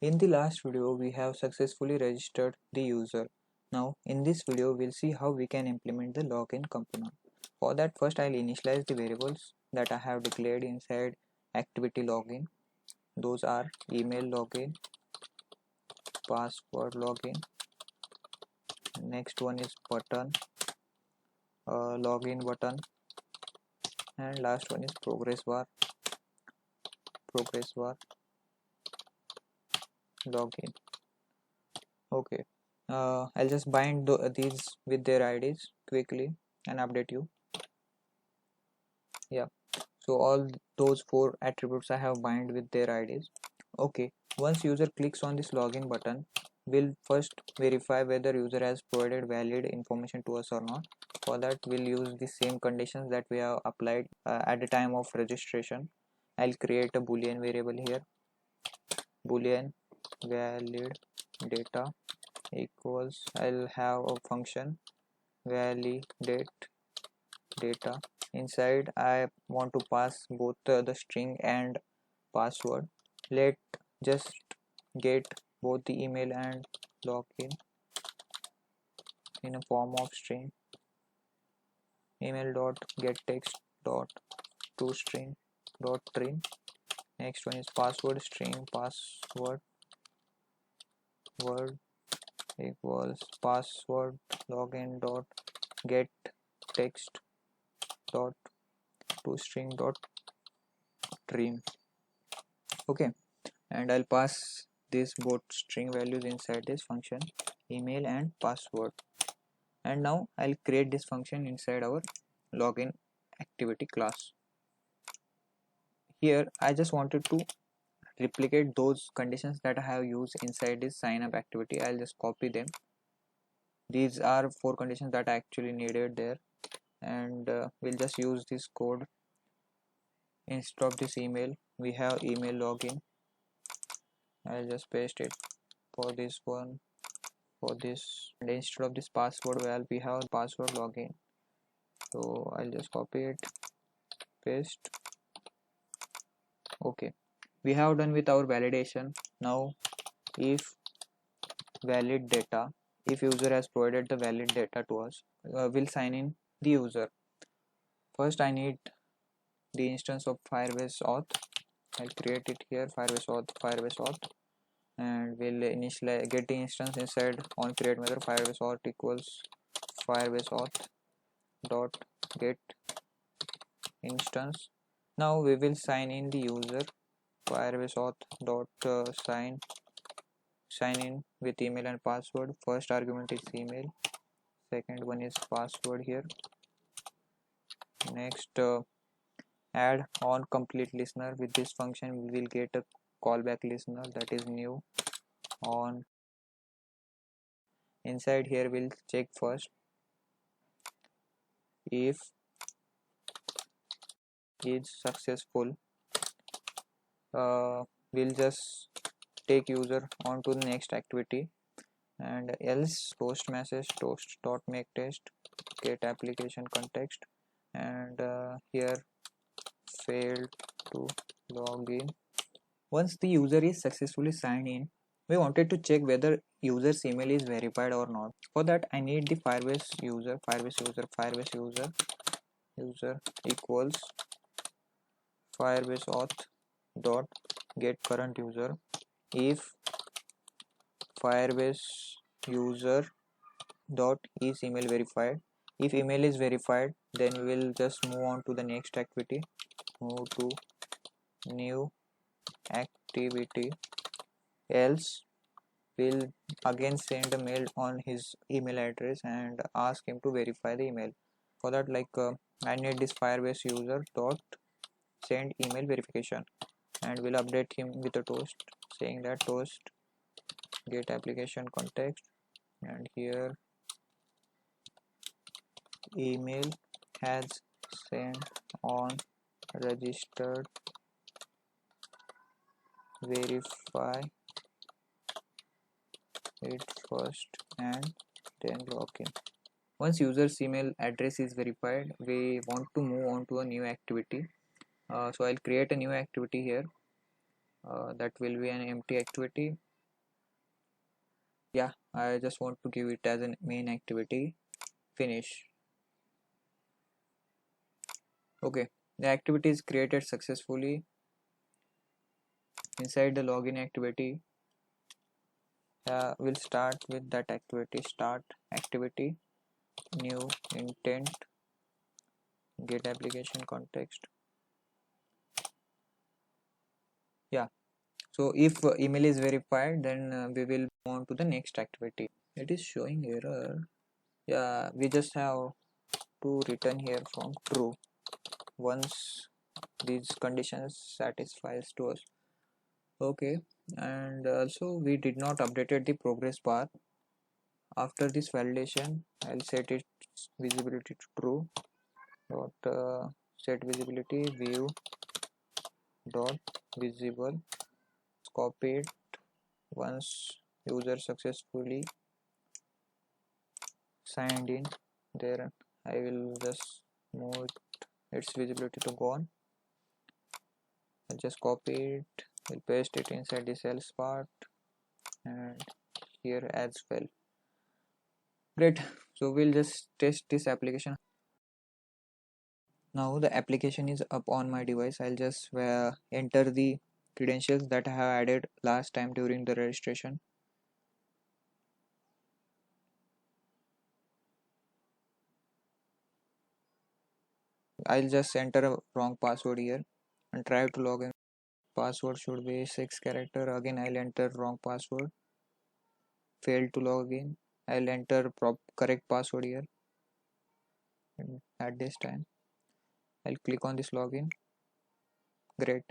In the last video, we have successfully registered the user. Now, in this video, we'll see how we can implement the login component. For that, first I'll initialize the variables that I have declared inside activity login. Those are email login, password login. Next one is button, login button, and last one is progress bar login. Okay, I'll just bind these with their IDs quickly and update you. Yeah, so all those four attributes I have bind with their IDs. Okay, once user clicks on this login button, we'll first verify whether user has provided valid information to us or not. For that, we'll use the same conditions that we have applied at the time of registration. I'll create a boolean variable here, boolean valid data equals, I'll have a function validate data. Inside I want to pass both the string and password. Let just get both the email and login in a form of string. Email dot get text dot to string dot trim. Next one is password string password word equals password login dot get text dot to string dot trim. Okay, and I'll pass these both string values inside this function, email and password. And now I'll create this function inside our login activity class. Here I just wanted to replicate those conditions that I have used inside this sign up activity. I'll just copy them. These are four conditions that I actually needed there, and we'll just use this code. Instead of this email, we have email login. I'll just paste it for this one, for this, and instead of this password, well, we have password login. So I'll just copy it, paste. Okay, we have done with our validation. Now if valid data, if user has provided the valid data to us, we'll sign in the user. First I need the instance of Firebase auth. I'll create it here, Firebase auth, and we'll initially get the instance inside on create method. Firebase auth equals Firebase auth dot get instance. Now we will sign in the user. Firebase auth dot sign in with email and password. First argument is email, second one is password here. Next, add on complete listener. With this function we will get a callback listener, that is new on. Inside here we'll check first if is successful. We'll just take user on to the next activity, and else toast message toast dot make test get application context, and here failed to log in. Once the user is successfully signed in, we wanted to check whether user's email is verified or not. For that I need the Firebase user user equals Firebase auth dot get current user. If Firebase user dot is email verified, if email is verified, then we will just move on to the next activity, move to new activity. Else we'll again send a mail on his email address and ask him to verify the email. For that, I need this Firebase user dot send email verification, and we'll update him with a toast saying that toast get application context, and here email has sent on registered, verify it first and then login. Once user's email address is verified, we want to move on to a new activity. So I'll create a new activity here, that will be an empty activity. Yeah, I just want to give it as a main activity. Finish. Okay, the activity is created successfully. Inside the login activity, we'll start with that activity. Start activity, new intent, get application context. Yeah, so if email is verified, then we will move on to the next activity. It is showing error. Yeah, we just have to return here from true once these conditions satisfies to us. Okay, and also we did not updated the progress bar. After this validation, I'll set its visibility to true. Dot set visibility view dot visible. Copy it once user successfully signed in. There, I will just move its visibility to gone. I'll just copy it. We'll paste it inside the cells part and here as well. Great. So we'll just test this application. Now the application is up on my device. I'll just enter the credentials that I have added last time during the registration. I'll just enter a wrong password here and try to log in. Password should be 6 character. Again I'll enter wrong password. Failed to log in. I'll enter correct password here. And at this time I'll click on this login. Great.